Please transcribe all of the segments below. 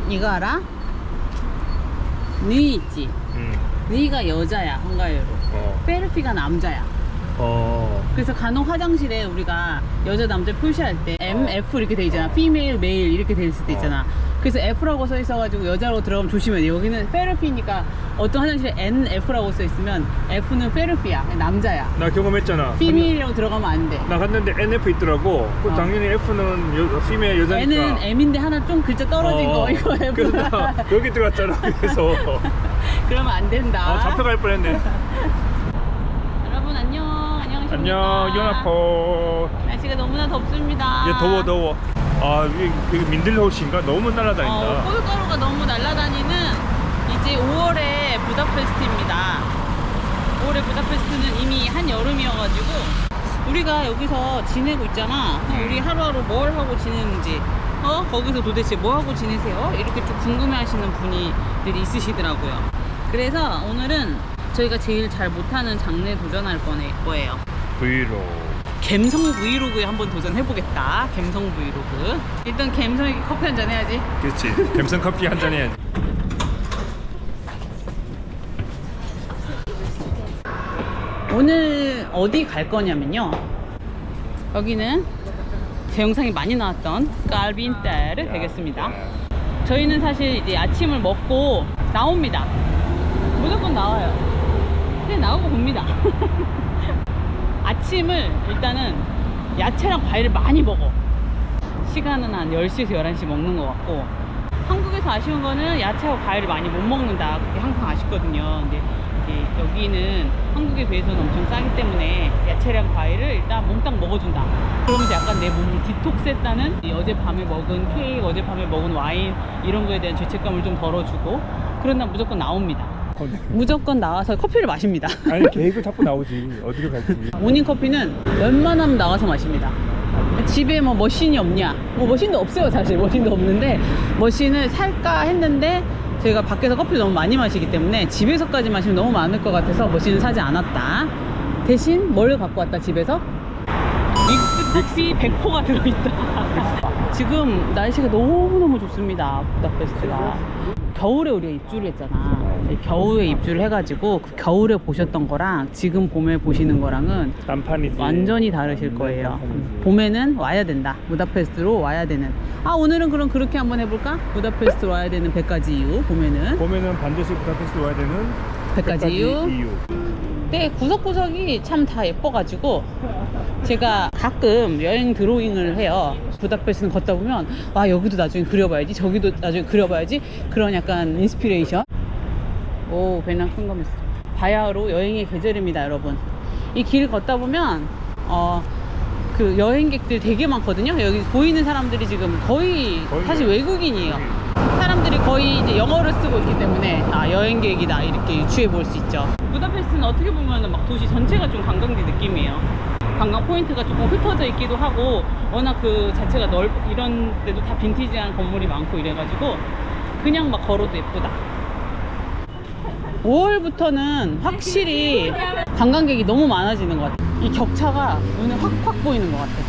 이거 알아? 니 있지? 니가 여자야 한가해로. 페르피가 남자야. 그래서 간혹 화장실에 우리가 여자 남자 표시할 때 M, F 이렇게 돼 있잖아. female, male 이렇게 돼 있을 때 있잖아. 그래서 F라고 써 있어가지고 여자로 들어가면 조심해야 돼. 여기는 페르피니까 어떤 화장실에 N, F라고 써 있으면 F는 페르피야, 남자야. 나 경험했잖아. female이라고 들어가면 안 돼. 나 갔는데 NF 있더라고. 그 당연히 F는 피메일 여자니까. N은 M인데 하나 좀 글자 떨어진 거 이거 F. 그래서 나 여기 들어갔잖아. 그래서 그러면 안 된다. 잡혀갈 뻔했네. 여러분 안녕. 안녕하십니까. 안녕 연아포. 날씨가 너무나 덥습니다. 얘 더워. 아 여기 민들호시인가? 너무 날아다닌다. 뽀글가루가 너무 날아다니는 이제 5월의 부다페스트입니다. 5월의 부다페스트는 이미 한여름이어가지고 우리가 여기서 지내고 있잖아. 우리 하루하루 뭘 하고 지내는지 거기서 도대체 뭐 하고 지내세요? 이렇게 좀 궁금해 하시는 분들이 있으시더라고요. 그래서 오늘은 저희가 제일 잘 못하는 장르에 도전할 거예요. 브이로그. 갬성 브이로그에 한번 도전해보겠다. 갬성 브이로그. 일단 갬성에게 커피 한잔 해야지. 그렇지. 갬성 커피 한 잔 해야지. 오늘 어디 갈 거냐면요, 여기는 제 영상이 많이 나왔던 깔빈테르 되겠습니다. 저희는 사실 이제 아침을 먹고 나옵니다. 무조건 나와요. 그냥 나오고 봅니다. 아침을 일단은 야채랑 과일을 많이 먹어. 시간은 한 10시에서 11시 먹는 것 같고, 한국에서 아쉬운 거는 야채와 과일을 많이 못 먹는다. 그게 항상 아쉽거든요. 근데 이제 여기는 한국에 비해서는 엄청 싸기 때문에 야채랑 과일을 일단 몽땅 먹어준다. 그러면서 약간 내 몸을 디톡스했다는, 어젯밤에 먹은 케이크, 어젯밤에 먹은 와인 이런 거에 대한 죄책감을 좀 덜어주고, 그런 날 무조건 나옵니다. 무조건 나와서 커피를 마십니다. 아니 계획을 잡고 나오지. 어디로 갈지. 모닝커피는 웬만하면 나가서 마십니다. 집에 뭐 머신이 없냐, 뭐 머신도 없어요. 사실 머신도 없는데 머신을 살까 했는데 저희가 밖에서 커피를 너무 많이 마시기 때문에 집에서까지 마시면 너무 많을 것 같아서 머신을 사지 않았다. 대신 뭘 갖고 왔다. 집에서 믹스커피 100%가 들어있다. 지금 날씨가 너무너무 좋습니다. 부다페스트가. 겨울에 우리가 입주를 했잖아. 겨울에 입주를 해가지고 그 겨울에 보셨던 거랑 지금 봄에 보시는 거랑은 딴판이지. 완전히 다르실 거예요. 봄에는 와야 된다. 부다페스트로 와야 되는. 오늘은 그럼 그렇게 한번 해볼까? 부다페스트로 와야 되는 100가지 이유. 봄에는 반드시 부다페스트 와야 되는 100가지 이유. 네, 구석구석이 참 다 예뻐가지고 제가 가끔 여행 드로잉을 해요. 부다페스트는 걷다 보면 여기도 나중에 그려봐야지, 저기도 나중에 그려봐야지, 그런 약간 인스피레이션. 오, 배낭 큰 바야흐로 여행의 계절입니다, 여러분. 이 길 걷다 보면 그 여행객들 되게 많거든요. 여기 보이는 사람들이 지금 거의 사실 외국인이에요. 사람들이 거의 이제 영어를 쓰고 있기 때문에 여행객이다 이렇게 유추해 볼 수 있죠. 부다페스트는 어떻게 보면 막 도시 전체가 좀 관광지 느낌이에요. 관광 포인트가 조금 흩어져 있기도 하고, 워낙 그 자체가 이런 데도 다 빈티지한 건물이 많고 이래가지고 그냥 막 걸어도 예쁘다. 5월부터는 확실히 관광객이 너무 많아지는 것 같아요. 이 격차가 눈에 확 보이는 것 같아요.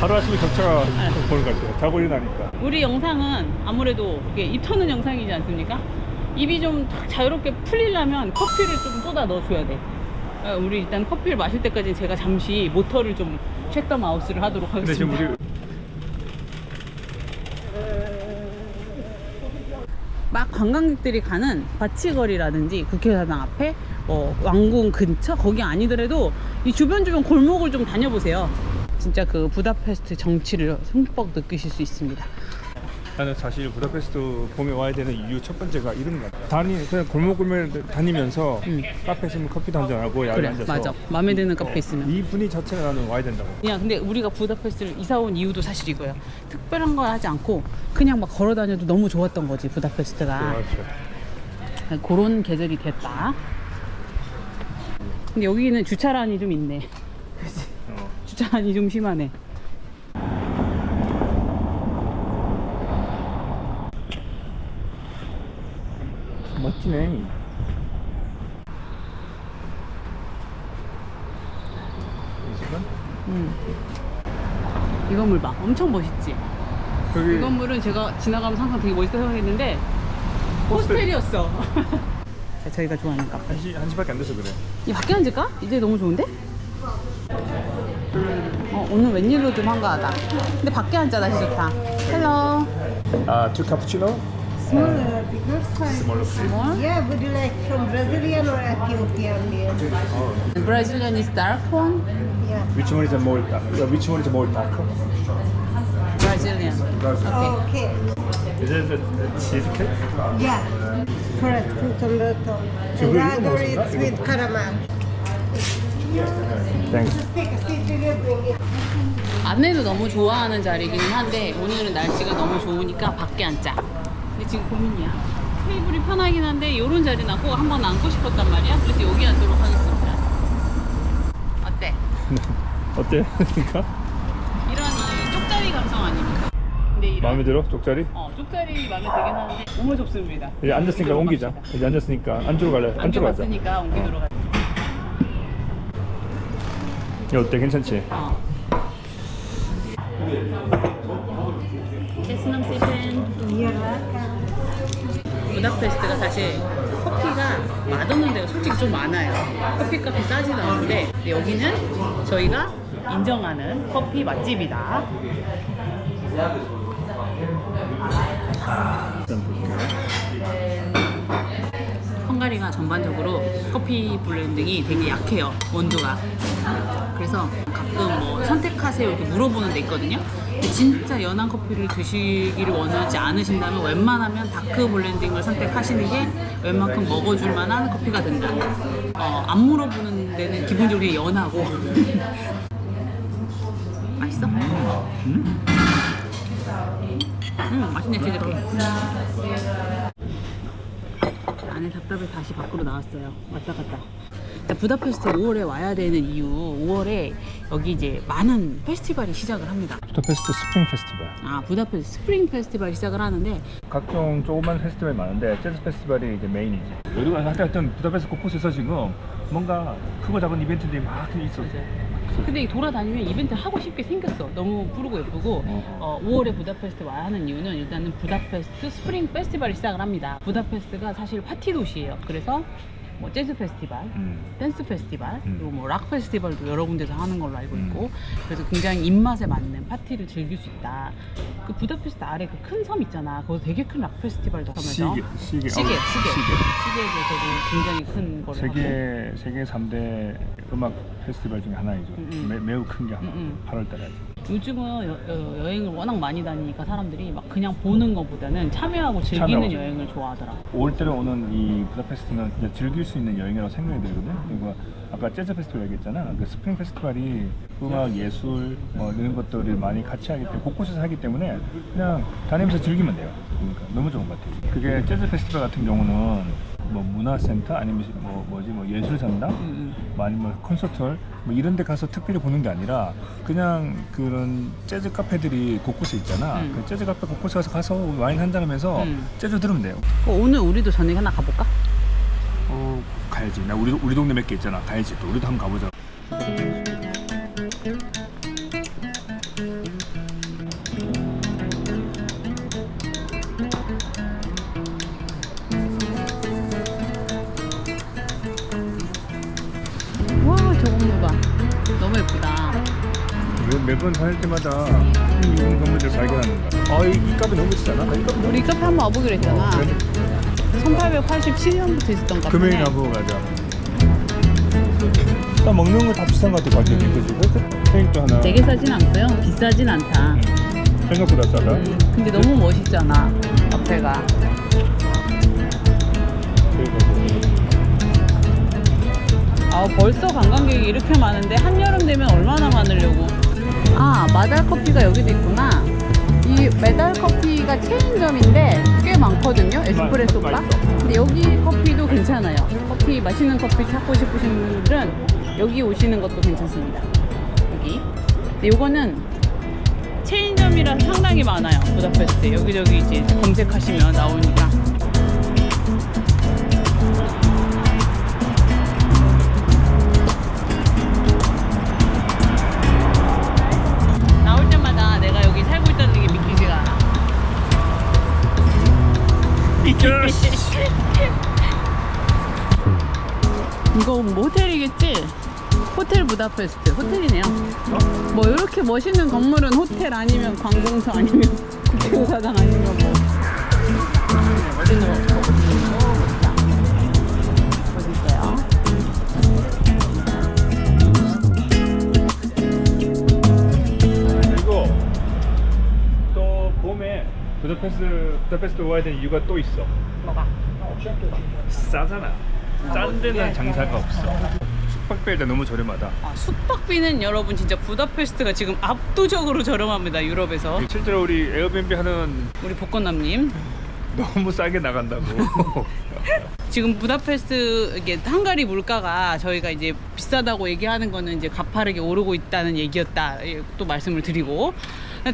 하루아침에 격차가 보는 것 같아요. 자고 일어나니까. 우리 영상은 아무래도 이게 입 터는 영상이지 않습니까? 입이 좀 자유롭게 풀리려면 커피를 좀 쏟아 넣어줘야 돼. 우리 일단 커피를 마실 때까지 제가 잠시 모터를 좀 check the mouse를 하도록 하겠습니다. 근데 지금 막 관광객들이 가는 바치거리라든지 국회의사당 앞에 왕궁 근처 거기 아니더라도 이 주변 골목을 좀 다녀보세요. 진짜 그 부다페스트 정치를 흠뻑 느끼실 수 있습니다. 나는 사실 부다페스트 봄에 와야 되는 이유 첫 번째가 이런 것 같아. 그냥 골목골목 다니면서 카페 있으면 커피도 한잔하고 야외에 그래, 앉아서 맞아. 마음에 드는 카페 있으면. 이 분위기 자체가 나는 와야 된다고. 그냥 근데 우리가 부다페스트를 이사 온 이유도 사실 이거예요. 특별한 거 하지 않고 그냥 막 걸어 다녀도 너무 좋았던 거지, 부다페스트가. 좋아. 그런 계절이 됐다. 근데 여기는 주차란이 좀 있네. 그치? 주차란이 좀 심하네. 멋지네. 이 건물 봐. 엄청 멋있지? 여기 이 건물은 제가 지나가면서 항상 되게 멋있다 생각했는데 호스텔이었어. 자, 저희가 좋아하는 카페. 1시밖에 안 돼서 그래. 이 밖에 앉을까? 이제 너무 좋은데? 오늘 웬일로 좀 한가하다. 근데 밖에 앉자 날씨 좋다. 헬로. Two cappuccino? Smaller, bigger size. Smaller please. More? Yeah, would you like from Brazilian or Ethiopian beer? Brazilian is dark one. Yeah. Which one is more darker? Brazilian. Okay. Is it the cheesecake? Yeah. Correct. Fruit on the top. So And we other almost it's got- with caramel. Thanks. Just take a seat till you bring it. 안내도 너무 좋아하는 자리이기는 한데 오늘은 날씨가 너무 좋으니까 밖에 앉자. 근데 지금 고민이야. 테이블이 편하긴 한데 이런 자리는 꼭 한번 앉고 싶었단 말이야. 그래서 여기 앉도록 하겠습니다. 어때? 어때? 그러니까? 이런 이 쪽자리 감성 아닙니까? 근데 이런 마음에 들어? 쪽자리? 쪽자리 마음에 들긴 하는데 너무 좁습니다. 이제 앉았으니까 옮기자. 이제 앉았으니까 안쪽으로 갈래? 안쪽으로 가자. 앉아봤으니까 옮기도록 하자. 야, 어때? 괜찮지? 베트남 세븐. You're welcome. 부다페스트가 사실 커피가 맛없는 데가 솔직히 좀 많아요. 커피값이 싸지도 않은데 근데 여기는 저희가 인정하는 커피 맛집이다. 일단 볼게요. 헝가리가 전반적으로 커피 블렌딩이 되게 약해요. 원두가. 그래서 가끔 뭐 선택하세요 이렇게 물어보는 데 있거든요. 근데 진짜 연한 커피를 드시기를 원하지 않으신다면 웬만하면 다크 블렌딩을 선택하시는 게 웬만큼 먹어줄 만한 커피가 된다. 안 물어보는 데는 기본적으로 연하고. 맛있어? 맛있네 제대로. 안에 답답해 다시 밖으로 나왔어요. 왔다 갔다. 부다페스트 5월에 와야 되는 이유, 5월에 여기 이제 많은 페스티벌이 시작을 합니다. 부다페스트 스프링 페스티벌. 부다페스트 스프링 페스티벌이 시작을 하는데 각종 조그만 페스티벌이 많은데 재즈 페스티벌이 이제 메인이지. 여기가 하여튼 부다페스트 곳곳에서 지금 뭔가 크고 작은 이벤트들이 막 있어. 근데 돌아다니면 이벤트 하고 싶게 생겼어. 너무 푸르고 예쁘고 5월에 부다페스트 와야 하는 이유는 일단은 부다페스트 스프링 페스티벌이 시작을 합니다. 부다페스트가 사실 파티 도시예요. 그래서 뭐 재즈 페스티벌, 댄스 페스티벌, 그리고 뭐 락 페스티벌도 여러 군데서 하는 걸로 알고 있고 그래서 굉장히 입맛에 맞는 파티를 즐길 수 있다. 그 부다페스트 아래 그 큰 섬 있잖아. 거기 되게 큰 락 페스티벌도 하면서 시계에 굉장히 큰 걸로 하고. 세계 3대 음악 페스티벌 중에 하나이죠. 매우 큰 게 하나. 8월달에 하죠. 요즘은 여행을 워낙 많이 다니니까 사람들이 막 그냥 보는 것보다는 참여하고 즐기는 참여하고. 여행을 여행을 좋아하더라고. 5월달에 오는 이 부다페스트는 이제 즐길 수 있는 여행이라고 생각이 들거든. 그리고 아까 재즈 페스티벌 얘기했잖아. 그 스프링 페스티벌이 음악, 예술 뭐 이런 것들을 많이 같이 하기 때문에 곳곳에서 하기 때문에 그냥 다니면서 즐기면 돼요. 그러니까 너무 좋은 것 같아요. 그게 재즈 페스티벌 같은 경우는 뭐 문화센터 아니면 뭐 예술 전당, 뭐 아니면 콘서트홀 뭐 이런 데 가서 특별히 보는 게 아니라 그냥 그런 재즈 카페들이 곳곳에 있잖아. 그 재즈 카페 곳곳에 가서 와인 한잔 하면서 재즈 들으면 돼요. 오늘 우리도 저녁에 하나 가볼까? 가야지. 나 우리 동네 몇 개 있잖아. 가야지. 또 우리도 한번 가보자. 와, 저 건물 봐. 너무 예쁘다. 매번 다닐 때마다 이런 건물들 발견하는 거야. 이 값이 너무 비싸나? 이 값이 우리 카페 한번 와보기로 했잖아. 1887년부터 있었던 카페. 금요일에 가보고 가자. 일단 먹는 거 다 비싼 것 같아. 가격이. 그지? 케이크도 하나. 되게 싸진 않고요. 비싸진 않다. 생각보다 싸다. 근데 너무 멋있잖아. 카페가. 벌써 관광객이 이렇게 많은데 한여름 되면 얼마나 많으려고. 마달 커피가 여기도 있구나. 이 메달 커피가 체인점인데 꽤 많거든요. 에스프레소 바. 근데 여기 커피도 괜찮아요. 커피 맛있는 커피 찾고 싶으신 분들은 여기 오시는 것도 괜찮습니다. 여기. 근데 요거는 체인점이라서 상당히 많아요. 부다페스트 여기저기 이제 검색하시면 나오니까. 나올 때마다 내가 여기 살고 있다는 게 믿기지가 않아. 이거 뭐 호텔이겠지? 호텔 부다페스트 호텔이네요. 뭐 이렇게 멋있는 건물은 호텔 아니면 관공서 아니면 국회의사당 아니면 뭐 멋있는 거 어디 있어요? 그리고 또 봄에 부다페스트 와야 되는 이유가 또 있어. 뭐가? 싸잖아. 싼 데는 장사가 없어. 숙박비가 너무 저렴하다. 숙박비는 여러분 진짜 부다페스트가 지금 압도적으로 저렴합니다. 유럽에서. 실제로 우리 에어비앤비 하는 우리 복권남님 너무 싸게 나간다고. 지금 부다페스트 이게 헝가리 물가가 저희가 이제 비싸다고 얘기하는 거는 이제 가파르게 오르고 있다는 얘기였다 또 말씀을 드리고,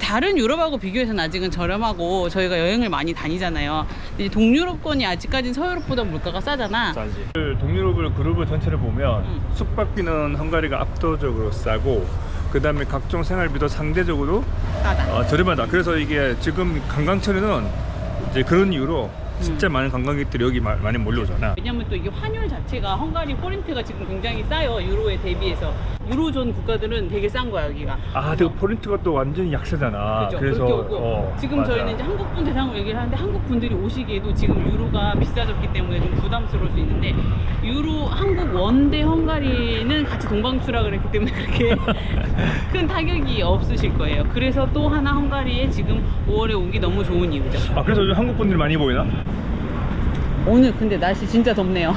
다른 유럽하고 비교해서는 아직은 저렴하고 저희가 여행을 많이 다니잖아요. 이제 동유럽권이 아직까지는 서유럽보다 물가가 싸잖아. 싸지. 동유럽을 그룹을 전체를 보면 숙박비는 헝가리가 압도적으로 싸고, 그 다음에 각종 생활비도 상대적으로 싸다. 저렴하다. 그래서 이게 지금 관광철에는 이제 그런 이유로 진짜 많은 관광객들이 여기 많이 몰려오잖아. 왜냐면 또 이게 환율 자체가 헝가리 포린트가 지금 굉장히 싸요. 유로에 대비해서. 유로존 국가들은 되게 싼 거야 여기가. 그 포인트가 또 완전히 약세잖아. 그렇죠. 그래서 그렇게 오고 지금 맞아. 저희는 이제 한국 분 대상으로 얘기를 하는데 한국 분들이 오시기에도 지금 유로가 비싸졌기 때문에 좀 부담스러울 수 있는데, 유로 한국 원대 헝가리는 같이 동방출하를 했기 때문에 그렇게 큰 타격이 없으실 거예요. 그래서 또 하나 헝가리에 지금 5월에 오기 너무 좋은 이유죠. 그래서 요즘 한국 분들이 많이 보이나? 오늘 근데 날씨 진짜 덥네요.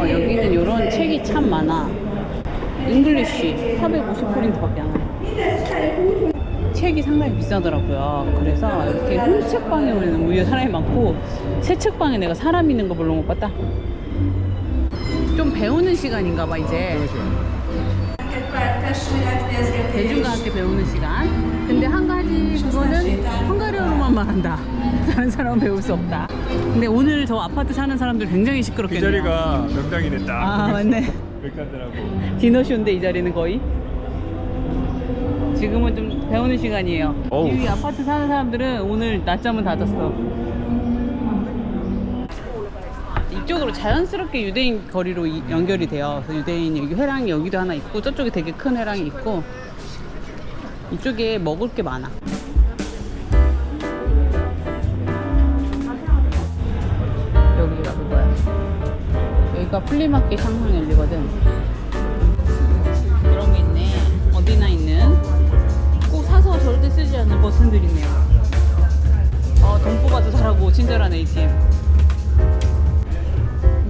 여기는 이런 책이 참 많아. 잉글리쉬 450포린트밖에 안 와요. 책이 상당히 비싸더라고요. 그래서 이렇게 홈책방에 오면 오히려 사람이 많고, 새 책방에 내가 사람 있는 거 별로 못 봤다. 좀 배우는 시간인가 봐 이제. 대중과 함께 배우는 시간. 근데 한 가지 그거는 헝가리어로만 말한다. 다른 사람은 배울 수 없다. 근데 오늘 저 아파트 사는 사람들 굉장히 이 시끄럽겠네요. 자리가 명당이네 딱. 맞네. 백단들하고. 디너쇼인데 이 자리는 거의. 지금은 좀 배우는 시간이에요. 어우. 이 아파트 사는 사람들은 오늘 낮잠은 다 잤어. 이쪽으로 자연스럽게 유대인 거리로 연결이 돼요. 그래서 유대인 여기 회랑이 여기도 하나 있고, 저쪽에 되게 큰 회랑이 있고, 이쪽에 먹을 게 많아. 여기가 그거야. 여기가 플리마켓 항상 열리거든. 이런 게 있네. 어디나 있는. 꼭 사서 절대 쓰지 않는 버튼들이 있네요. 돈 뽑아도 잘하고 친절한 ATM.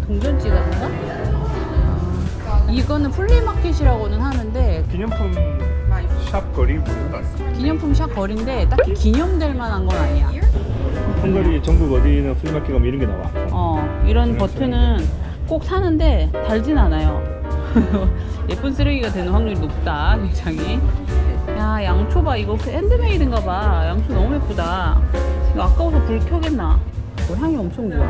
동전지 같은가? 이거는 플리마켓이라고는 하는데 기념품 샵 거리 보다. 기념품 샵 거리인데 딱히 기념될 만한 건 아니야. 헝가리 전국 어디는 플리마켓 가면 이런 게 나와. 이런 버튼은 꼭 사는데 달진 않아요. 예쁜 쓰레기가 되는 확률이 높다 굉장히. 야, 양초 봐. 이거 핸드메이드인가 봐. 양초 너무 예쁘다. 이거 아까워서 불 켜겠나? 향이 엄청 좋아.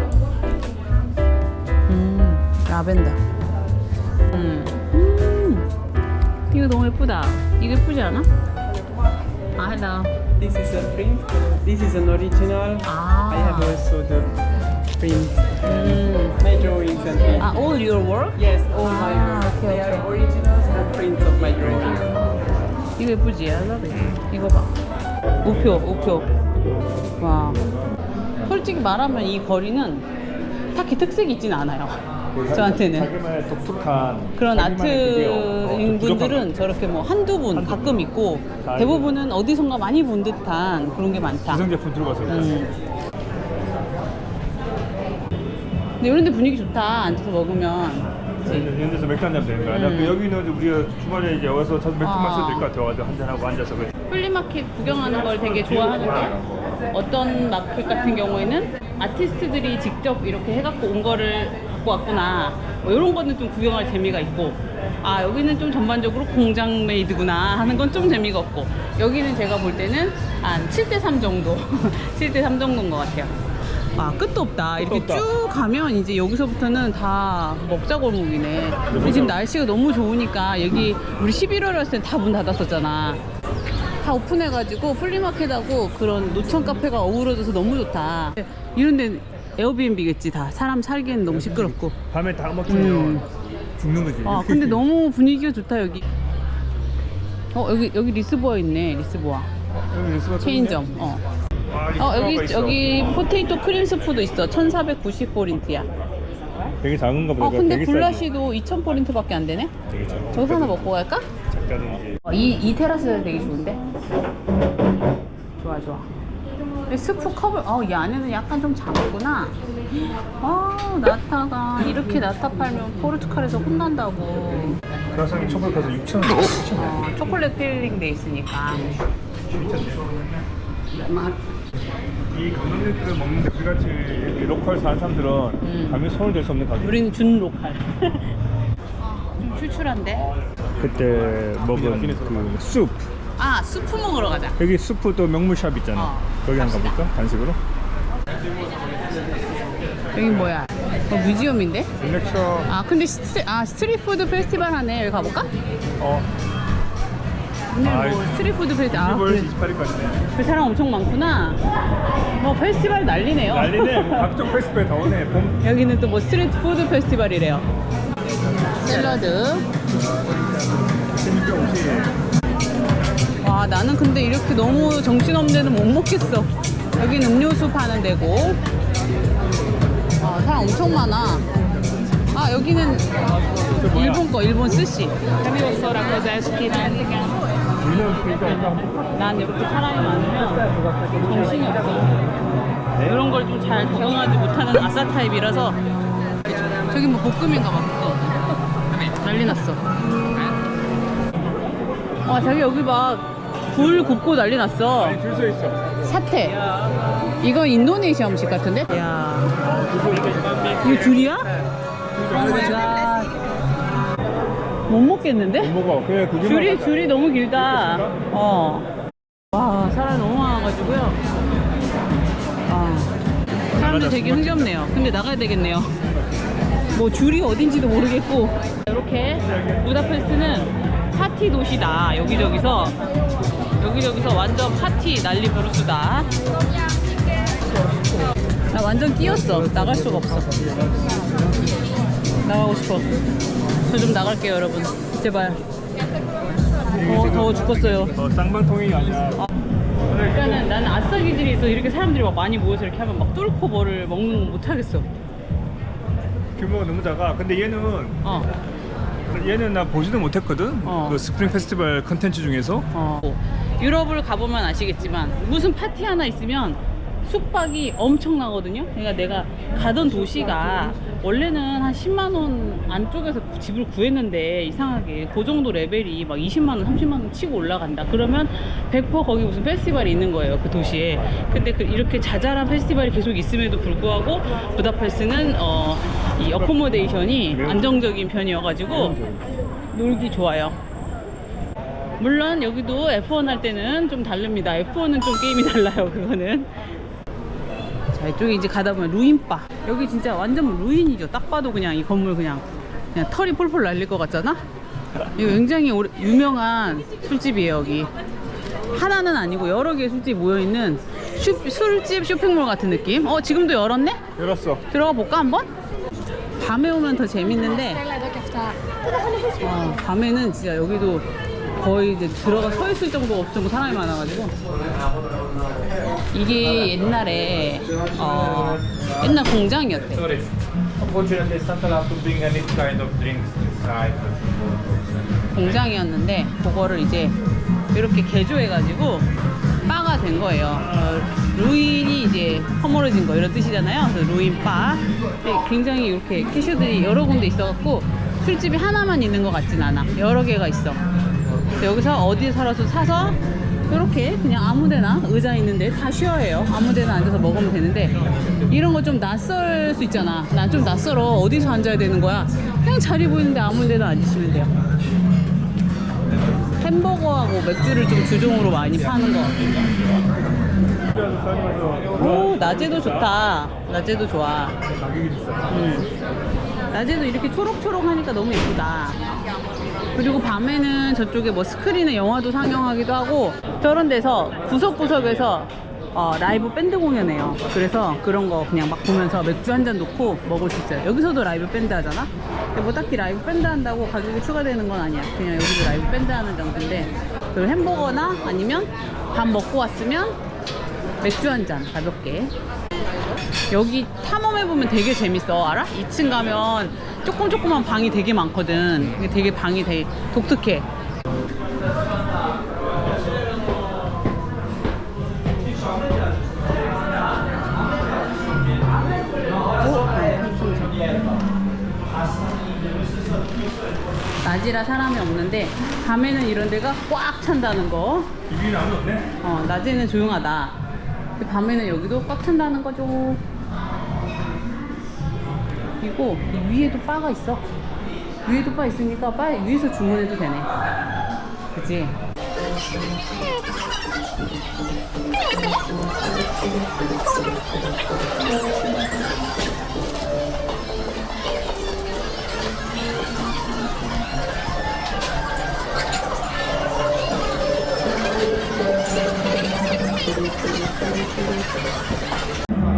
라벤더. 이거 너무 예쁘다. 이거 예쁘지 않아? hello. This is a print. This is an original. I have also the print. My drawings and print. All your work? Yes, all my work. okay, They are okay. originals and prints of my drawings. 이거 예쁘지? I love it. 이거 봐. 우표. 와. 솔직히 말하면 이 거리는 딱히 특색이 있진 않아요. 저한테는. 자기만의 독특한 그런 자기만의 그게, 아트인 좀 부족한 분들은 저렇게 뭐 한두 분 가끔 있고, 대부분은 어디선가 많이 본 듯한 그런 게 많다. 기성 제품 들고 가서 근데 이런 데 분위기 좋다. 앉아서 먹으면. 이런 데서 맥주 한잔 되는 거야. 여기는 우리가 주말에 이제 와서 자주 맥주 마셔도 될 것 같아. 와서 한잔하고 앉아서. 플리마켓 구경하는 걸 되게 좋아하는데, 어떤 마켓 같은 경우에는 아티스트들이 직접 이렇게 해갖고 온 거를 갖고 왔구나. 뭐 이런 거는 좀 구경할 재미가 있고, 아 여기는 좀 전반적으로 공장 메이드구나 하는 건 좀 재미가 없고, 여기는 제가 볼 때는 한 7대3 정도 7대3 정도인 것 같아요. 아 끝도 없다. 이렇게 없다. 쭉 가면 이제 여기서부터는 다 먹자 골목이네. 근데 지금 날씨가 너무 좋으니까 여기 우리 11월에 왔을 땐 다 문 닫았었잖아. 다 오픈해가지고 플리마켓하고 그런 노천 카페가 어우러져서 너무 좋다. 이런 데는 에어비앤비겠지. 다 사람 살기에는 너무 시끄럽고. 밤에 다 먹히면 죽는 거지. 아 근데 너무 분위기가 좋다 여기. 여기 리스보아 있네. 리스보아 여기 뉴스가 체인점. 여기 포테이토 크림 스프도 있어. 1490포린트야. 되게 작은가 보다. 근데 되게 굴라시도 2000포린트밖에 안 되네. 되게 작아. 저기서 하나 먹고 갈까? 작다는 이제 이 테라스 되게 좋은데? 좋아. 이 스프 컵을, 이 안에는 약간 좀 작구나. 나타가, 이렇게 나타 팔면 포르투갈에서 혼난다고. 그라상이 초콜릿 가서 6,000원. 초콜릿 필링 돼 있으니까. 이 관광객들을 먹는데 우리같이 이렇게 로컬 사는 사람들은 감히 손을 댈 수 없는 가격. 우리는 준 로컬. 좀 출출한데? 그때 먹은 그 숲. 수프 먹으러 가자. 여기 숲 또 명물샵 있잖아. 거기 한번 갑시다. 가볼까? 간식으로? 여기 뭐야? 뮤지엄인데? 렉처. 근데 스트리트푸드 페스티벌 하네. 여기 가볼까? 오늘 뭐 스트리트푸드 페스티벌. 1월 28일까지네. 그 사람 엄청 많구나. 페스티벌 난리네요. 난리네. 각종 페스티벌 다 오네. 봄. 여기는 또 뭐 스트리트푸드 페스티벌이래요. 샐러드. 재밌게 오지. 와, 나는 근데 이렇게 너무 정신없는 데는 못 먹겠어. 여기는 음료수 파는 데고. 사람 엄청 많아. 여기는 일본 스시. 난 이렇게 사람이 많으면 정신이 없어. 이런 걸 좀 잘 적응하지 못하는 아싸 타입이라서. 저기 뭐 볶음인가 봐. 난리 났어. 저기 여기 봐. 굴 굽고 난리 났어. 아니 줄 서 있어. 사태. 이거 인도네시아 음식 같은데? 야. 이거 귤이야? 못 먹겠는데? 못 먹어. 그래 그게 줄이 너무 길다. 와, 사람 너무 많아가지고요. 사람들 되게 흥겹네요. 근데 나가야 되겠네요. 뭐 줄이 어딘지도 모르겠고. 이렇게 부다페스트는 파티 도시다. 여기저기서 완전 파티 난리 부르스다. 나 완전 끼었어. 나갈 수가 없어. 나가고 싶어. 저 좀 나갈게요, 여러분. 제발. 더워 죽겠어요. 쌍방통이 아니야. 그러니까는 나는 아싸기질이 있어. 이렇게 사람들이 막 많이 모여서 이렇게 하면 막 뚫고 뭐를 먹는 거 못하겠어. 규모가 너무 작아. 근데 얘는 나 보지도 못했거든. 그 스프링 페스티벌 컨텐츠 중에서. 유럽을 가보면 아시겠지만 무슨 파티 하나 있으면 숙박이 엄청나거든요. 그러니까 내가 가던 도시가 원래는 한 10만 원 안쪽에서 집을 구했는데 이상하게 그 정도 레벨이 막 20만 원, 30만 원 치고 올라간다. 그러면 100% 거기 무슨 페스티벌이 있는 거예요, 그 도시에. 근데 이렇게 자잘한 페스티벌이 계속 있음에도 불구하고 부다페스트는 이 어코모데이션이 안정적인 편이어가지고 놀기 좋아요. 물론 여기도 F1 할 때는 좀 다릅니다. F1은 좀 게임이 달라요, 그거는. 자, 이쪽에 이제 가다 보면 루인바. 여기 진짜 완전 루인이죠. 딱 봐도 그냥 이 건물 그냥 털이 폴폴 날릴 것 같잖아? 이거 굉장히 유명한 술집이에요, 여기. 하나는 아니고 여러 개의 술집이 모여있는 술집 쇼핑몰 같은 느낌? 지금도 열었네? 열었어. 들어가 볼까, 한번? 밤에 오면 더 재밌는데, 밤에는 진짜 여기도 거의 이제 들어가 서 있을 정도가 없을 정도 사람이 많아가지고. 이게 옛날에 옛날 공장이었대. Unfortunately, it's not allowed to bring any kind of drinks inside. 공장이었는데 그거를 이제 이렇게 개조해가지고 바가 된 거예요. 루인이 이제 허물어진 거 이런 뜻이잖아요. 그래서 루인 바. 근데 굉장히 이렇게 캐셔들이 여러 군데 있어갖고 술집이 하나만 있는 것 같진 않아. 여러 개가 있어. 여기서 어디 살아서 사서 이렇게 그냥 아무데나 의자 있는데 다 쉐어해요. 아무데나 앉아서 먹으면 되는데 이런 거 좀 낯설 수 있잖아. 난 좀 낯설어. 어디서 앉아야 되는 거야? 그냥 자리 보이는데 아무데나 앉으시면 돼요. 햄버거하고 맥주를 좀 주종으로 많이 파는 거. 오, 낮에도 좋다. 낮에도 좋아. 낮에도 이렇게 초록초록 하니까 너무 예쁘다. 그리고 밤에는 저쪽에 뭐 스크린에 영화도 상영하기도 하고 저런 데서 구석구석에서 라이브 밴드 공연해요. 그래서 그런 거 그냥 막 보면서 맥주 한 잔 놓고 먹을 수 있어요. 여기서도 라이브 밴드 하잖아? 근데 뭐 딱히 라이브 밴드 한다고 가격이 추가되는 건 아니야. 그냥 여기도 라이브 밴드 하는 정도인데 그리고 햄버거나 아니면 밥 먹고 왔으면 맥주 한 잔 가볍게. 여기 탐험해보면 되게 재밌어. 알아? 2층 가면 조그만 방이 되게 많거든. 이게 되게 방이 되게 독특해. 낮이라 사람이 없는데 밤에는 이런 데가 꽉 찬다는 거. 여기는 아무도 없네. 낮에는 조용하다. 근데 밤에는 여기도 꽉 찬다는 거죠. 그리고 이 위에도 바가 있어. 위에도 바 있으니까 바 위에서 주문해도 되네. 그치?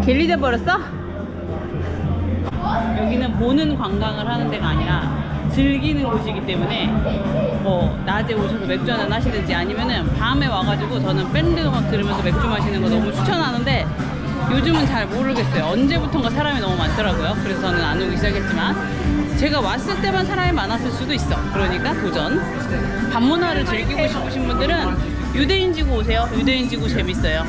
갤리돼 버렸어? 여기는 보는 관광을 하는 데가 아니라 즐기는 곳이기 때문에 뭐 낮에 오셔서 맥주 한잔 하시든지 아니면은 밤에 와가지고 저는 밴드 음악 들으면서 맥주 마시는 거 너무 추천하는데 요즘은 잘 모르겠어요. 언제부턴가 사람이 너무 많더라고요. 그래서 저는 안 오기 시작했지만 제가 왔을 때만 사람이 많았을 수도 있어. 그러니까 도전. 밤문화를 즐기고 싶으신 분들은 유대인지구 오세요. 유대인지구 재밌어요.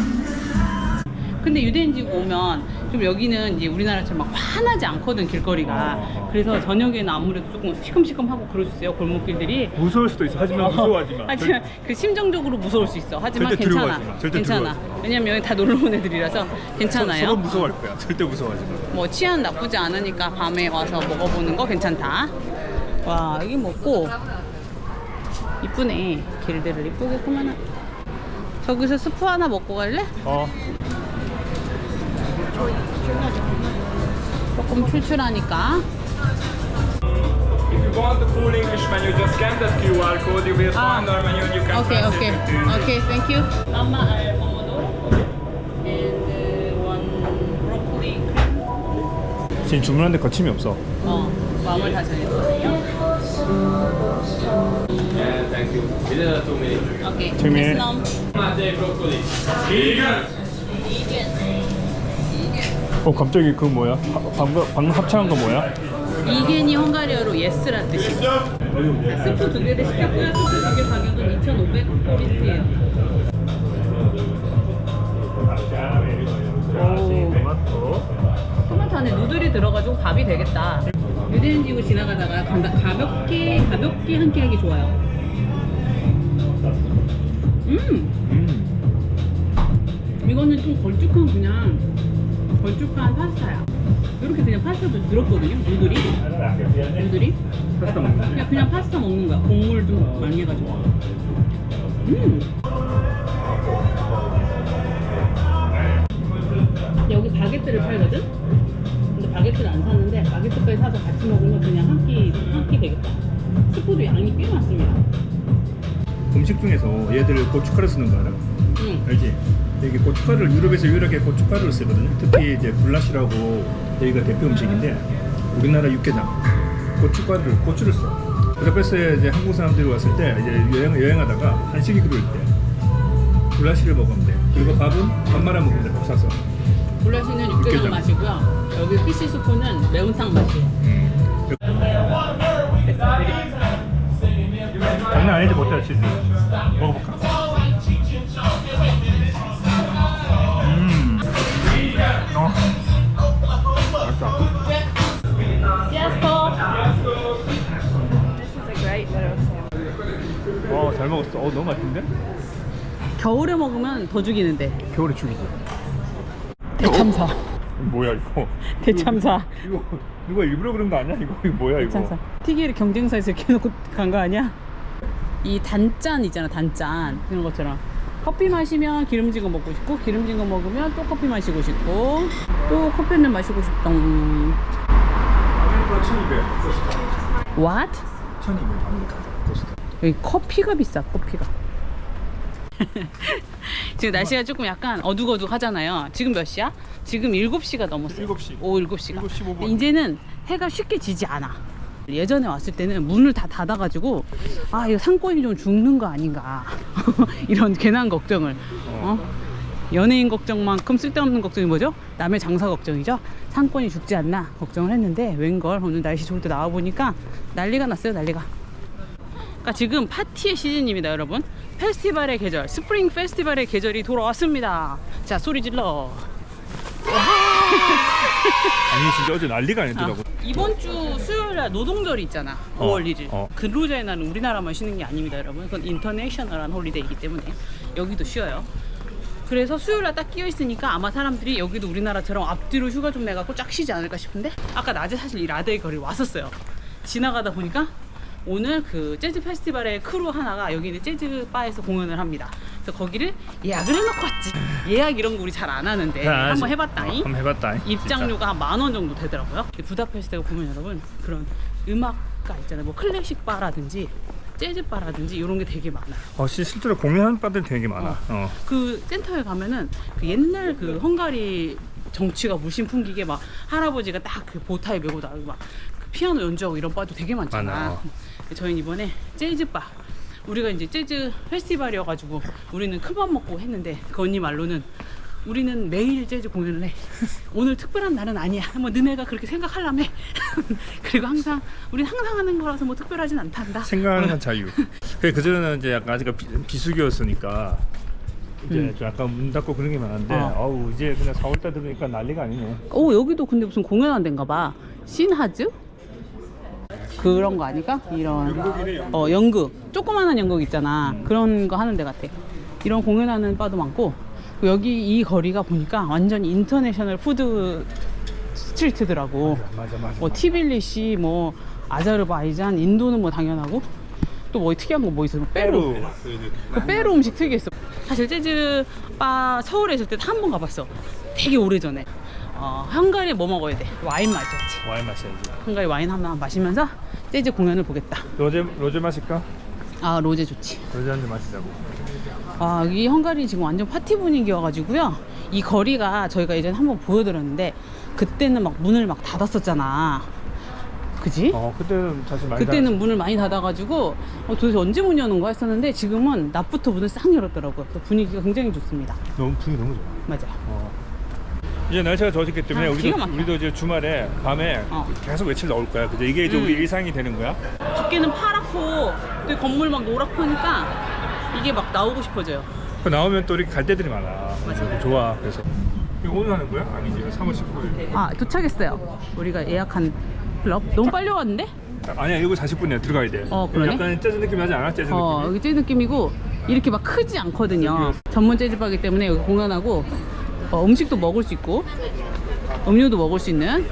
근데 유대인지구 오면 좀 여기는 이제 우리나라처럼 막 환하지 않거든, 길거리가. 그래서 저녁에는 아무래도 조금 시큼시큼하고 그럴 수 있어요, 골목길들이. 무서울 수도 있어. 하지만 무서워하지 마. 하지만 그 심정적으로 무서울 수 있어. 하지만 절대 괜찮아. 들어가지 마. 절대 괜찮아. 들어가지 마. 왜냐면 여기 다 놀러 온 애들이라서 괜찮아요. 서로 무서워할 거야. 절대 무서워하지 마. 뭐 치안 나쁘지 않으니까 밤에 와서 먹어보는 거 괜찮다. 와, 여기 먹고 이쁘네. 길들을 이쁘게 꾸며놔. 저기서 스프 하나 먹고 갈래? 조금 출출하니까. If you want the full English menu, just scan that QR code. You will find our menu and you can Okay, press okay. it to Okay, thank you. Mama pomodoro and one broccoli. 지금 주문하는데 거침이 없어. 마음을 다 정했거든요. Yeah, thank you. Within 2 minutes. 오케이. 2 minutes. Mate broccoli. Vegan. 갑자기 그 뭐야? 방금 합창한 거 뭐야? 이겐이 헝가리어로 예스란 뜻이에요. 스프 2개를 시켰고요. 스프 2개 가격은 2,500포인트예요. 토마토 안에 누들이 들어가지고 밥이 되겠다. 유대인지구 지나가다가 가볍게 한 끼 하기 좋아요. 이거는 좀 걸쭉한 파스타야. 이렇게 그냥 파스타도 들었거든요. 누들이 파스타 먹는 그냥 파스타 먹는 거야. 국물 좀 많이 해가지고. 여기 바게트를 팔거든? 근데 바게트를 안 샀는데 바게트까지 사서 같이 먹으면 그냥 한 끼 되겠다. 스프도 양이 꽤 많습니다. 음식 중에서 얘들 고춧가루 쓰는 거 알아? 알지? 이게 고춧가루를 유럽에서 유일하게 고춧가루를 쓰거든요. 특히 이제 굴라시라고 여기가 대표 음식인데 우리나라 육개장 고추를 써. 부다페스트에 이제 한국 사람들이 왔을 때 이제 여행하다가 한식이 그리울 때 굴라시를 먹으면 돼. 그리고 밥 말아 먹으면 돼. 밥 사서. 굴라시는 육개장 맛이고요. 여기 피시 수프는 매운탕 맛이에요. 장난 아니지 모짜렐라 치즈. 먹어볼까? 맛있다. This is a great little sandwich. 잘 먹었어. 너무 맛있는데? 겨울에 먹으면 더 죽이는데. 겨울에 죽이지. 대참사. 뭐야 이거? 대참사. 이거 누가 일부러 그런 거 아니야? 이거 뭐야 이거? 대참사. 튀기를 경쟁사에서 이렇게 해놓고 간 거 아니야? 이 단짠 있잖아, 단짠. 그런 것처럼. 커피 마시면 기름진 거 먹고 싶고, 기름진 거 먹으면 또 커피 마시고 싶고, 또 커피를 마시고 싶동. 아메리카노 1,200. What? 1,200 아메리카노 코스트. 여기 커피가 비싸, 커피가. 지금 날씨가 조금 약간 어둑어둑 하잖아요. 지금 몇 시야? 지금 7시가 넘었어요. 7시. 오후 7시가. 7시 15분. 근데 이제는 해가 쉽게 지지 않아. 예전에 왔을 때는 문을 다 닫아가지고 아 이거 상권이 좀 죽는 거 아닌가 이런 괜한 걱정을 연예인 걱정만큼 쓸데없는 걱정이 뭐죠? 남의 장사 걱정이죠. 상권이 죽지 않나 걱정을 했는데 웬걸 오늘 날씨 좋을 때 나와보니까 난리가 났어요. 난리가. 그러니까 지금 파티의 시즌입니다. 여러분, 페스티벌의 계절, 스프링 페스티벌의 계절이 돌아왔습니다. 자, 소리 질러. 아니 진짜 어제 난리가 아니더라고. 이번 주 수요일날 노동절이 있잖아. 5월 1일. 근로자의 날은 우리나라만 쉬는 게 아닙니다, 여러분. 그건 인터내셔널한 홀리데이이기 때문에 여기도 쉬어요. 그래서 수요일날 딱 끼어 있으니까 아마 사람들이 여기도 우리나라처럼 앞뒤로 휴가 좀 내갖고 쫙 쉬지 않을까 싶은데, 아까 낮에 사실 이 라데이 거리 왔었어요. 지나가다 보니까 오늘 그 재즈 페스티벌의 크루 하나가 여기 있는 재즈 바에서 공연을 합니다. 그래서 거기를 예약을 해놓고 왔지. 예약 이런 거 우리 잘 안 하는데 한번 해봤다잉. 한번 해봤다잉. 입장료가 한 10,000원 정도 되더라고요. 근데 부다페스트가 보면 여러분 그런 음악가 있잖아요. 뭐 클래식 바라든지 재즈 바라든지 이런 게 되게 많아요. 실제로 공연하는 바들 되게 많아. 그 센터에 가면은 그 옛날 그 헝가리 정취가 물씬 풍기게 막 할아버지가 딱 그 보타에 메고 나가고 막 그 피아노 연주하고 이런 바도 되게 많잖아. 많아. 저희는 이번에 재즈 바, 우리가 이제 재즈 페스티벌이어가지고 우리는 큰맘 먹고 했는데 그 언니 말로는 우리는 매일 재즈 공연을 해. 오늘 특별한 날은 아니야. 뭐 너네가 그렇게 생각하려면 그리고 항상 우리는 항상 하는 거라서 뭐 특별하진 않단다. 생각하는 자유. 그전에는 이제 약간 아직 비수기였으니까 이제 좀 약간 문 닫고 그런 게 많은데 어우 이제 그냥 4월달 들으니까 난리가 아니네. 오, 여기도 근데 무슨 공연한 데인가 봐. 신하즈? 그런 거 아닐까? 이런 연극, 조그만한 연극 있잖아. 그런 거 하는 데 같아. 이런 공연하는 바도 많고, 여기 이 거리가 보니까 완전 인터내셔널 푸드 스트리트더라고. 맞아. 뭐 티빌리시, 뭐 아자르바이잔, 인도는 뭐 당연하고, 또 뭐 특이한 거 뭐 있어? 페루. 그 페루 음식 특이했어. 사실 재즈 바 서울에 있을 때 한 번 가봤어. 되게 오래전에. 헝가리에 뭐 먹어야 돼? 와인 마셔야지. 와인 마셔야지. 헝가리 와인 하나 마시면서 재즈 공연을 보겠다. 로제 마실까? 아, 로제 좋지. 로제 한 잔 마시자고. 아, 이 헝가리 지금 완전 파티 분위기여가지고요. 이 거리가 저희가 예전에 한번 보여드렸는데 그때는 막 문을 막 닫았었잖아. 그지? 그때는 사실 많이 그때는 문을 많이 닫아가지고 도대체 언제 문 여는 거야 했었는데 지금은 낮부터 문을 싹 열었더라고요. 그래서 분위기가 굉장히 좋습니다. 분위기 너무 좋아. 맞아. 이제 날씨가 좋아졌기 때문에 기가 막혀. 우리도 이제 주말에 밤에 계속 며칠 나올 거야. 그죠? 이게 이제 우리 일상이 되는 거야. 밖에는 파랗고 또 건물 막 노랗고니까 이게 막 나오고 싶어져요. 그 나오면 또 이렇게 갈 데들이 많아. 맞아. 좋아. 그래서 이거 오늘 하는 거야? 아니지. 3월 19일. 아, 도착했어요. 우리가 예약한 클럽. 너무 빨리 왔는데? 아니야, 7시 40분이야. 들어가야 돼. 그러네. 약간 재즈 느낌 나지 않아? 재즈 느낌. 여기 재즈 느낌이고 이렇게 막 크지 않거든요. 전문 재즈바기 때문에 여기 공연하고 음식도 먹을 수 있고 음료도 먹을 수 있는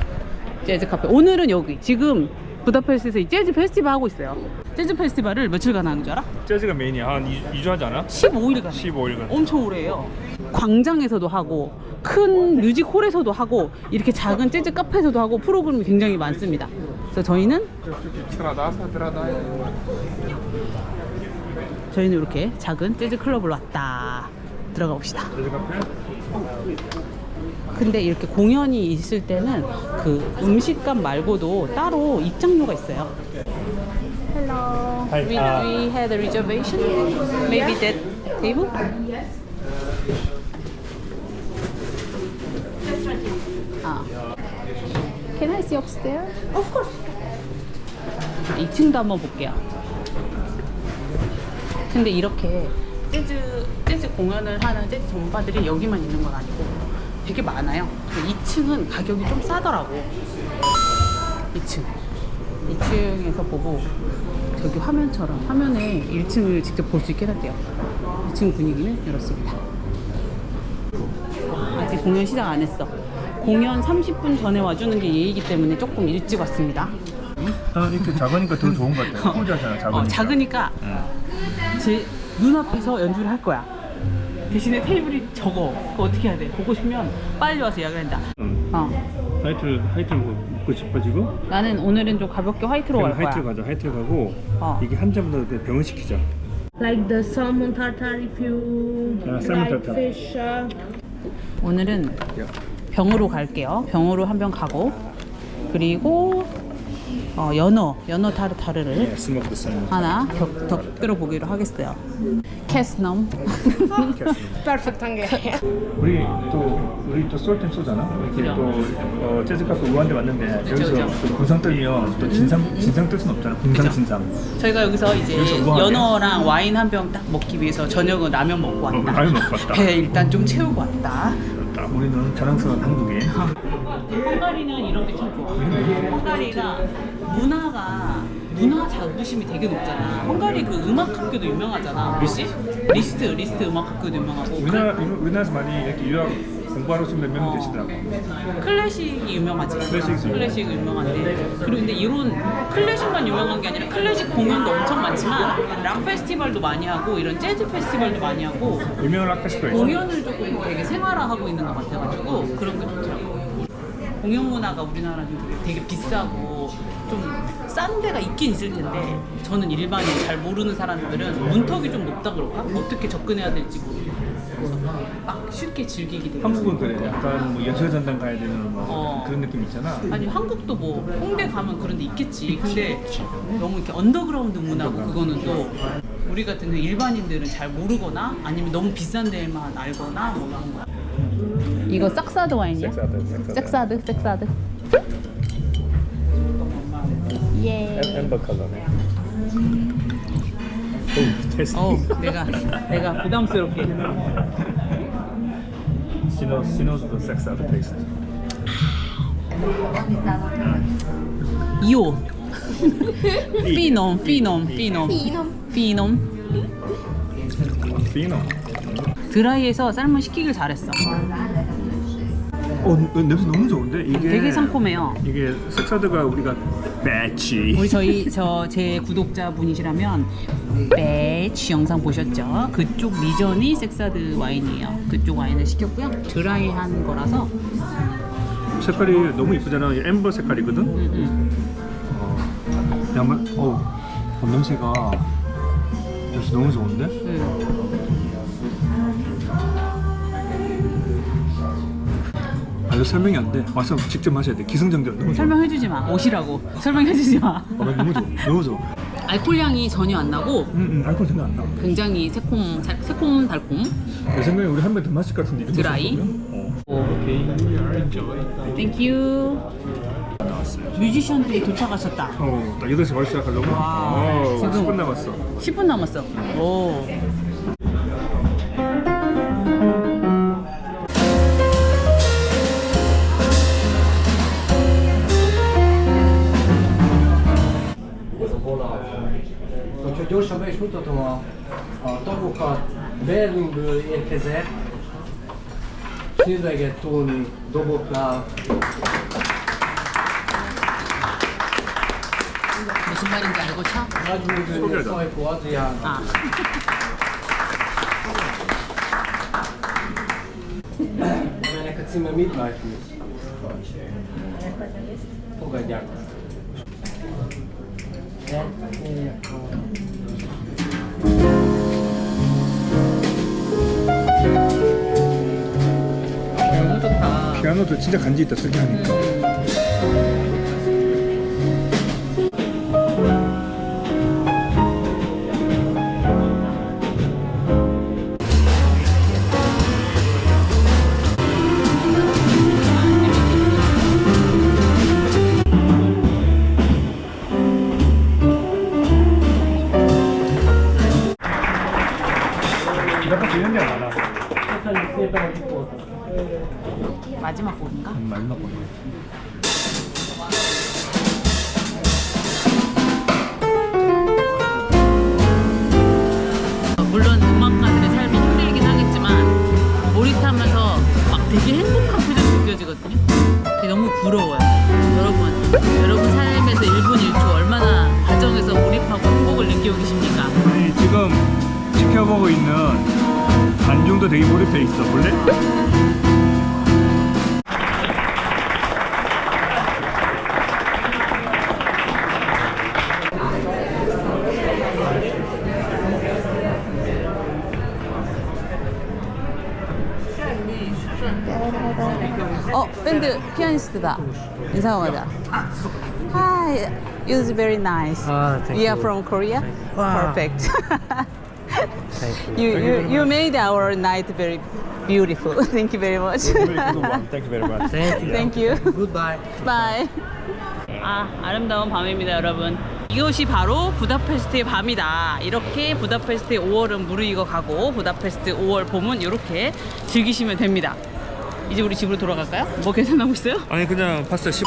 재즈 카페. 오늘은 여기 지금 부다페스트에서 이 재즈 페스티벌 하고 있어요. 재즈 페스티벌을 며칠간 하는 줄 알아? 재즈가 메인이야. 한 2주 하지 않아? 15일간. 15일간. 엄청 오래 해요. 광장에서도 하고 큰 뮤직홀에서도 하고 이렇게 작은 재즈 카페에서도 하고 프로그램이 굉장히 많습니다. 그래서 저희는 이렇게 작은 재즈 클럽을 왔다. 들어가 봅시다. 재즈 카페? 근데 이렇게 공연이 있을 때는 그 음식값 말고도 따로 입장료가 있어요. Hello. Hi. We had a reservation. Maybe that table? Can I see upstairs? Of course. 2층도 한번 볼게요. 근데 이렇게 재즈 공연을 하는 재즈 전문가들이 여기만 있는 건 아니고 되게 많아요. 2층은 가격이 좀 싸더라고. 2층에서 보고 저기 화면처럼 화면에 1층을 직접 볼 수 있게 해놨대요. 2층 분위기는 이렇습니다. 아직 공연 시작 안 했어. 공연 30분 전에 와주는 게 예의이기 때문에 조금 일찍 왔습니다. 이렇게 작으니까 더 좋은 것 같아요. 후자잖아, 작으니까. 작으니까 제 눈앞에서 연주를 할 거야. 대신에 테이블이 적어. 그거 어떻게 해야 돼? 보고 싶으면 빨리 와서 예약을 한다. 화이트를 먹고 싶어지고 나는 오늘은 좀 가볍게 화이트로 갈 거야. 화이트로 가고 이게 한 잔보다 병을 시키자. Like the salmon tartar if you salmon like tartar. fish. 오늘은 병으로 갈게요. 병으로 한 병 가고 그리고 연어 타르타르를 스모크 살몬. 하나 곁들여 보기로 하겠어요. 캐스넘. 우리 또 솔템 쏘잖아. 이렇게 또 재즈 카페 우한데 왔는데 여기서 또 군상 떨면 또 진상 뜰 수는 없잖아. 군상 그죠. 진상. 저희가 여기서 이제 여기서 우아하게. 연어랑 와인 한 병 딱 먹기 위해서 저녁은 라면 먹고 왔다. 라면 먹고 왔다. 배 일단 좀 채우고 왔다. 우리는 자랑스러운 한국인. 헝가리는 이런 게 참 좋아. 헝가리가 문화 자부심이 되게 높잖아. 헝가리 그 음악 학교도 유명하잖아. 리스트 음악 학교도 유명하고. 우리나라에서 많이 이렇게 유학 공부하러 오신 몇명 계시더라고. 클래식이 유명하지. 클래식이 유명한데. 그리고 근데 이런 클래식만 유명한 게 아니라 클래식 공연도 엄청 많지만 락 페스티벌도 많이 하고 이런 재즈 페스티벌도 많이 하고 유명한 락 페스티벌. 공연을 조금 되게 생활화하고 있는 것 같아가지고 그런 게 좋더라고. 공연 문화가 우리나라는 되게 비싸고 좀 싼 데가 있긴 있을 텐데 저는 일반인 잘 모르는 사람들은 문턱이 좀 높다 그럴까? 어떻게 접근해야 될지 모르겠고 막 쉽게 즐기게 되고. 한국은 그래. 약간 뭐 연설전당 가야 되는 뭐 그런 느낌 있잖아. 아니 한국도 뭐 홍대 가면 그런 데 있겠지. 근데 너무 이렇게 언더그라운드 문화고 그거는 또 우리 같은 일반인들은 잘 모르거나 아니면 너무 비싼 데만 알거나 뭐 그런 거야. 이거 싹사드 와인이야? 섹사드. 예. 엠버 컬러네. 오, 테스트. 내가 부담스럽게. 시노스도 섹스하드 테이스트. 이오. 피놈. 피노. 드라이에서 삶은 시키길 잘했어. 냄새 너무 좋은데? 이게 되게 상콤해요. 이게 섹사드가 우리가 배치. 우리 제 구독자분이시라면 배치 영상 보셨죠? 그쪽 리전이 섹사드 와인이에요. 그쪽 와인을 시켰고요. 드라이한 거라서. 색깔이 너무 이쁘잖아. 엠버 색깔이거든. 양말. 냄새가 너무 좋은데? 이거 설명이 안 돼. 와서 직접 마셔야 돼. 기승전결 너무 좋아. 설명해주지 마. 오시라고. 설명해주지 마. 너무 좋아. 너무 좋아. 알코올 향이 전혀 안 나고 알코올 생각 안 나. 굉장히 새콤 달콤. 내 생각에 우리 한 번 더 마실 것 같은데. 드라이. 오케이. 땡큐. 뮤지션들이 도착하셨다. 나 8시 바로 시작하려고? 와, 지금 10분 남았어. 10분 남았어. 오. Hogyha gyorsan be is mutatom a tagokat, Berlinből érkezett, Szilveget Tóni doboknál. 무슨 말인지 알고 쳐? Nagyművő Szajko Adrián. 아. Ennek a címe Midnight News. Fogadják. 너무 좋다. 피아노도 진짜 간지 있다 쓰게 하니까. 이렇게 이런 데가 많아. 마지막 곡인가? 마지막 곡. 부러워요. 여러분 삶에서 1분 1초 얼마나 가정에서 몰입하고 행복을 느끼고 계십니까? 아니, 지금 지켜보고 있는 관중도 되게 몰입해 있어. 볼래? 밴드 피아니스트다. 인사하자. Hi, it was very nice. Thank We are you. from Korea. Wow. Perfect. Thank you. you made our night very beautiful. Thank you very much. Thank you very much. Thank you. Thank you. Goodbye. Bye. 아름다운 밤입니다, 여러분. 이것이 바로 부다페스트의 밤이다. 이렇게 부다페스트의 5월은 무르익어 가고 부다페스트 5월 봄은 이렇게 즐기시면 됩니다. 이제 우리 집으로 돌아갈까요? 뭐 계산하고 있어요? 아니 그냥 파스타 10%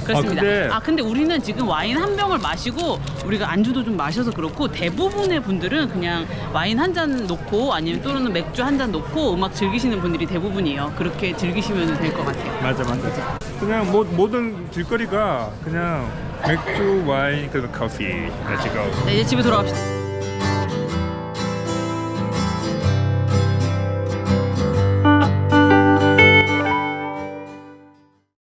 그렇습니다. 아, 근데 우리는 지금 와인 한 병을 마시고 우리가 안주도 좀 마셔서 그렇고 대부분의 분들은 그냥 와인 한 잔 놓고 아니면 또는 맥주 한 잔 놓고 음악 즐기시는 분들이 대부분이에요. 그렇게 즐기시면 될 것 같아요. 맞아. 그냥 모든 길거리가 그냥 맥주, 와인, 그리고 커피. Let's go. 네, 이제 집에 돌아갑시다.